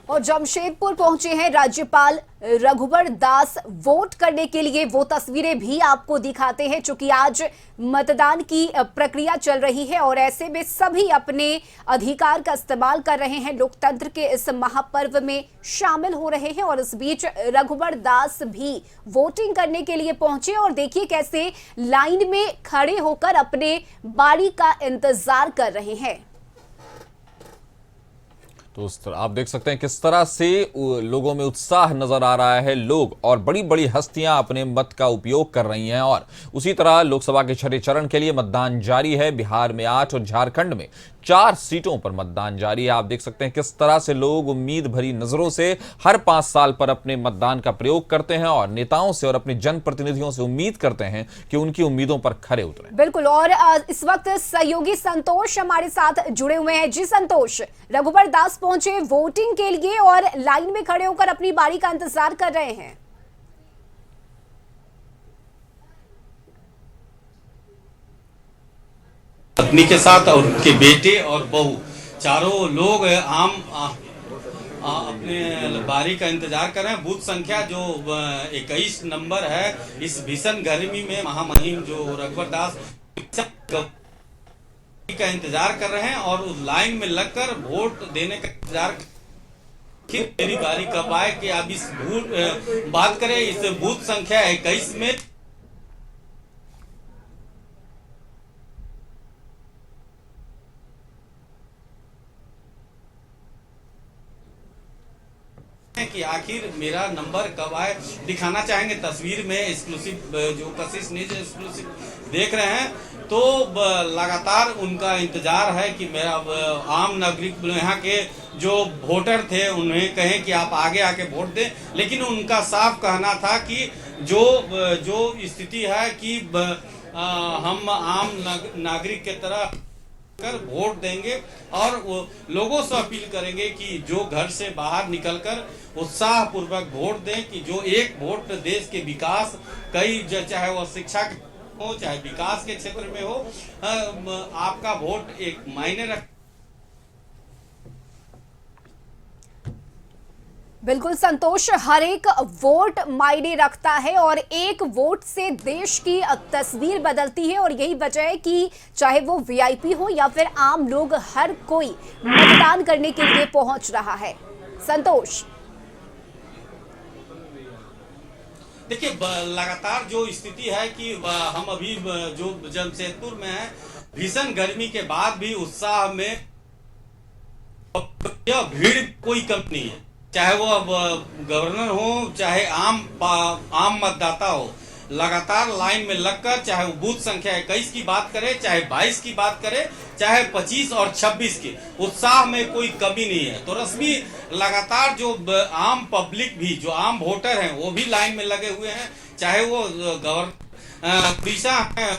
और जमशेदपुर पहुंचे हैं राज्यपाल रघुवर दास वोट करने के लिए। वो तस्वीरें भी आपको दिखाते हैं, चूंकि आज मतदान की प्रक्रिया चल रही है और ऐसे में सभी अपने अधिकार का इस्तेमाल कर रहे हैं, लोकतंत्र के इस महापर्व में शामिल हो रहे हैं। और इस बीच रघुवर दास भी वोटिंग करने के लिए पहुंचे और देखिए कैसे लाइन में खड़े होकर अपने बारी का इंतजार कर रहे हैं। तो उस तरह आप देख सकते हैं किस तरह से लोगों में उत्साह नजर आ रहा है। लोग और बड़ी बड़ी हस्तियां अपने मत का उपयोग कर रही हैं और उसी तरह लोकसभा के छठे चरण के लिए मतदान जारी है। बिहार में 8 और झारखंड में 4 सीटों पर मतदान जारी है। आप देख सकते हैं किस तरह से लोग उम्मीद भरी नजरों से हर 5 साल पर अपने मतदान का प्रयोग करते हैं और नेताओं से और अपने जनप्रतिनिधियों से उम्मीद करते हैं कि उनकी उम्मीदों पर खरे उतरें। बिल्कुल। और इस वक्त सहयोगी संतोष हमारे साथ जुड़े हुए हैं। जी संतोष, रघुवर दास पहुंचे वोटिंग के लिए और लाइन में खड़े होकर अपनी बारी का इंतजार कर रहे हैं। पत्नी के साथ और उनके बेटे और बहू चारों लोग अपने बारी का इंतजार कर रहे हैं। बूथ संख्या जो 21 नंबर है, इस भीषण गर्मी में महामहिम जो रघुवर दास का इंतजार कर रहे हैं और उस लाइन में लगकर वोट देने का इंतजार। मेरी बारी कब आए कि अब इस बात करें इस बूथ संख्या 21 में कि आखिर मेरा नंबर कब आए। दिखाना चाहेंगे तस्वीर में एक्सक्लूसिव जो कशिश न्यूज एक्सक्लूसिव देख रहे हैं, तो लगातार उनका इंतजार है कि मेरा आम नागरिक यहाँ के जो वोटर थे उन्हें कहें कि आप आगे आके वोट दें, लेकिन उनका साफ कहना था कि जो स्थिति है कि हम आम नागरिक के तरह कर वोट देंगे और वो लोगों से अपील करेंगे कि जो घर से बाहर निकलकर उत्साह पूर्वक वोट दें, कि जो एक वोट देश के विकास कई चाहे वो शिक्षा हो चाहे विकास के क्षेत्र में हो, आपका वोट एक मायने रख। बिल्कुल संतोष, हर एक वोट मायने रखता है और एक वोट से देश की तस्वीर बदलती है। और यही वजह है कि चाहे वो वीआईपी हो या फिर आम लोग, हर कोई मतदान करने के लिए पहुंच रहा है। संतोष, देखिए लगातार जो स्थिति है कि हम अभी जो जमशेदपुर में है, भीषण गर्मी के बाद भी उत्साह में यह भीड़ कोई कम नहीं है। चाहे वो गवर्नर हो चाहे आम मतदाता हो, लगातार लाइन में लगकर चाहे वो बूथ संख्या 21 की बात करे, चाहे 22 की बात करे, चाहे 25 और 26 की, उत्साह में कोई कमी नहीं है। तो रश्मि, लगातार जो आम पब्लिक भी, जो आम वोटर हैं, वो भी लाइन में लगे हुए हैं, चाहे वो गवर्नर उड़ीसा है।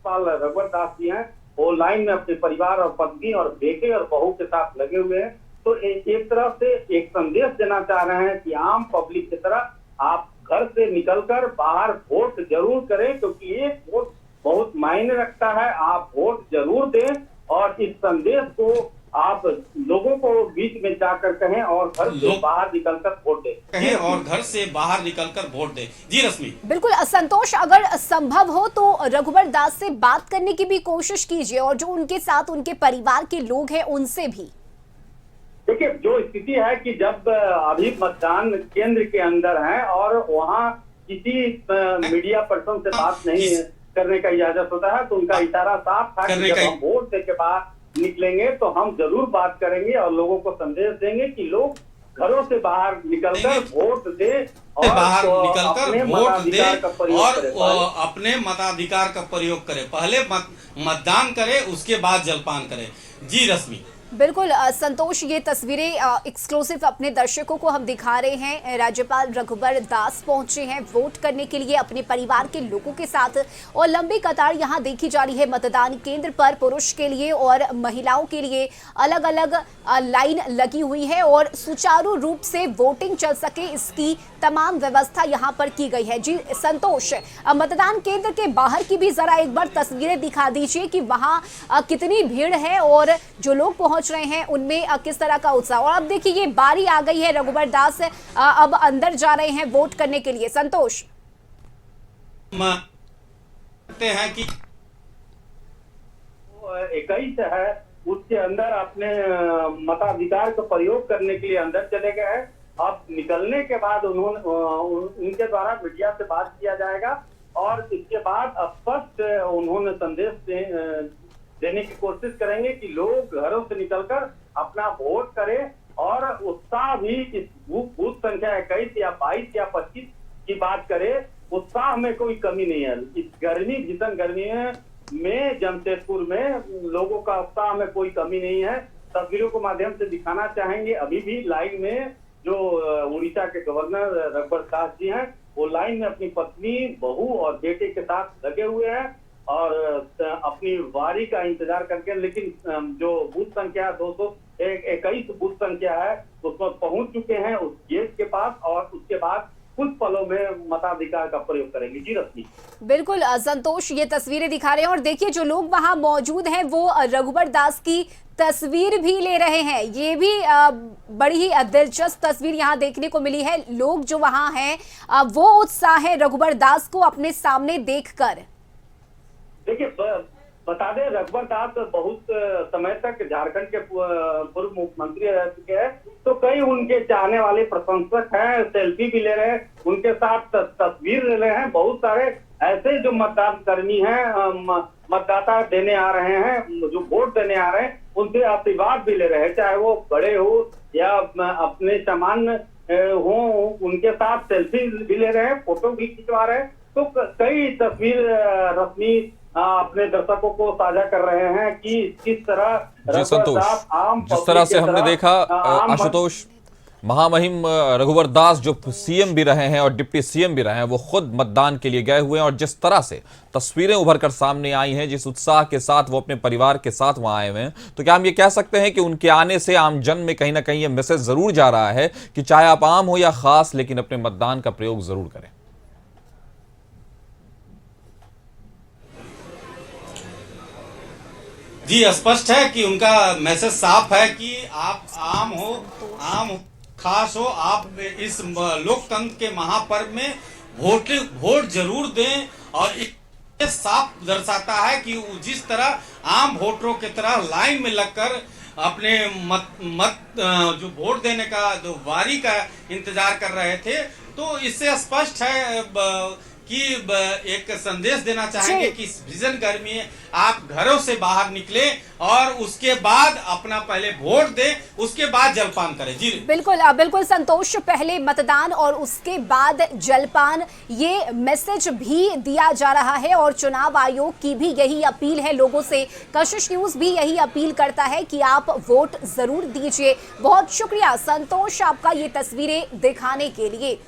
रघुवर दास जी हैं, वो लाइन में अपने परिवार और पत्नी और बेटे और बहू के साथ लगे हुए हैं। तो एक तरफ से एक संदेश देना चाह रहे हैं कि आम पब्लिक की तरह आप घर से निकलकर बाहर वोट जरूर करें, क्योंकि एक वोट बहुत मायने रखता है। आप वोट जरूर दें और इस संदेश को आप लोगों को बीच में जाकर कहें और घर से बाहर निकलकर वोट दें, कहें और घर से बाहर निकलकर वोट दें। जी रश्मि। बिल्कुल संतोष, अगर संभव हो तो रघुवर दास से बात करने की भी कोशिश कीजिए और जो उनके साथ उनके परिवार के लोग हैं उनसे भी। देखिए जो स्थिति है कि जब अभी मतदान केंद्र के अंदर हैं और वहाँ किसी मीडिया पर्सन से बात नहीं करने का इजाजत होता है, तो उनका इशारा साफ था कि जब हम वोट दे के बाहर निकलेंगे तो हम जरूर बात करेंगे और लोगों को संदेश देंगे कि लोग घरों से बाहर निकलकर वोट दे और बाहर निकलकर वोट दे और अपने मताधिकार का प्रयोग करें। पहले मतदान करें, उसके बाद जलपान करें। जी रश्मि। बिल्कुल संतोष, ये तस्वीरें एक्सक्लूसिव अपने दर्शकों को हम दिखा रहे हैं। राज्यपाल रघुबर दास पहुंचे हैं वोट करने के लिए अपने परिवार के लोगों के साथ, और लंबी कतार यहां देखी जा रही है मतदान केंद्र पर। पुरुष के लिए और महिलाओं के लिए अलग अलग लाइन लगी हुई है और सुचारू रूप से वोटिंग चल सके इसकी तमाम व्यवस्था यहां पर की गई है। जी संतोष, मतदान केंद्र के बाहर की भी जरा एक बार तस्वीरें दिखा दीजिए कि वहां कितनी भीड़ है और जो लोग पहुंच रहे हैं उनमें किस तरह का उत्साह। और अब देखिए ये बारी आ गई है, रघुबर दास अब अंदर जा रहे हैं वोट करने के लिए। संतोष, मानते हैं कि 21 है उसके अंदर अपने मताधिकार का प्रयोग करने के लिए अंदर चले गए हैं। अब निकलने के बाद उनके द्वारा मीडिया से बात किया जाएगा और इसके बाद स्पष्ट उन्होंने संदेश देने की कोशिश करेंगे कि लोग घरों से निकलकर अपना वोट करें। और उत्साह भी इस बूथ संख्या 21 या 22 या 25 की बात करें, उत्साह में कोई कमी नहीं है। इस भीषण गर्मी में जमशेदपुर में लोगों का उत्साह में कोई कमी नहीं है। तस्वीरों के माध्यम से दिखाना चाहेंगे, अभी भी लाइन में जो उड़ीसा के गवर्नर रघुबर दास जी हैं वो लाइन में अपनी पत्नी, बहू और बेटे के साथ लगे हुए हैं और अपनी बारी का इंतजार करके। लेकिन जो बूथ संख्या 221 बूथ संख्या है उसमें पहुंच चुके हैं उस गेट के पास और उसके बाद कुछ पलों में मताधिकार का प्रयोग करेंगे। जी रश्मि। बिल्कुल संतोष, ये तस्वीरें दिखा रहे हैं और देखिए जो लोग वहां मौजूद हैं वो रघुबर दास की तस्वीर भी ले रहे हैं। ये भी बड़ी ही दिलचस्प तस्वीर यहाँ देखने को मिली है। लोग जो वहां हैं वो उत्साह है रघुबर दास को अपने सामने देखकर। देखिए बता दें, रघुबर दास बहुत समय तक झारखंड के पूर्व मुख्यमंत्री रह चुके हैं, तो कई उनके चाहने वाले प्रशंसक हैं, सेल्फी भी ले रहे हैं, उनके साथ तस्वीर ले रहे हैं। बहुत सारे ऐसे जो मतदान कर्मी हैं, मतदाता देने आ रहे हैं, जो वोट देने आ रहे हैं, उनसे आशीर्वाद भी ले रहे हैं, चाहे वो बड़े हो या अपने सामान्य हो, उनके साथ सेल्फी भी ले रहे हैं, फोटो भी खिंचवा रहे हैं। तो कई तस्वीर रश्मि अपने दर्शकों को साझा कर रहे हैं कि किस तरह जी संतोष, जिस तरह से हमने देखा आशुतोष, महामहिम रघुबर दास जो सीएम भी रहे हैं और डिप्टी सीएम भी रहे हैं, वो खुद मतदान के लिए गए हुए हैं और जिस तरह से तस्वीरें उभर कर सामने आई हैं, जिस उत्साह के साथ वो अपने परिवार के साथ वहां आए हुए हैं, तो क्या हम ये कह सकते हैं कि उनके आने से आम जन में कहीं ना कहीं ये मैसेज जरूर जा रहा है कि चाहे आप आम हो या खास, लेकिन अपने मतदान का प्रयोग जरूर करें। जी स्पष्ट है कि उनका मैसेज साफ है कि आप आम हो, खास हो, आप इस लोकतंत्र के महापर्व में वोट जरूर दें। और ये साफ दर्शाता है कि जिस तरह आम वोटरों की तरह लाइन में लगकर अपने मत जो वोट देने का जो बारी का इंतजार कर रहे थे, तो इससे स्पष्ट है कि एक संदेश देना चाहेंगे कि इस भीषण गर्मी में आप घरों से बाहर निकले और उसके बाद अपना पहले वोट दें, उसके बाद जलपान करें। जी बिल्कुल बिल्कुल संतोष, पहले मतदान और उसके बाद जलपान, ये मैसेज भी दिया जा रहा है और चुनाव आयोग की भी यही अपील है लोगों से। कशिश न्यूज भी यही अपील करता है कि आप वोट जरूर दीजिए। बहुत शुक्रिया संतोष आपका ये तस्वीरें दिखाने के लिए।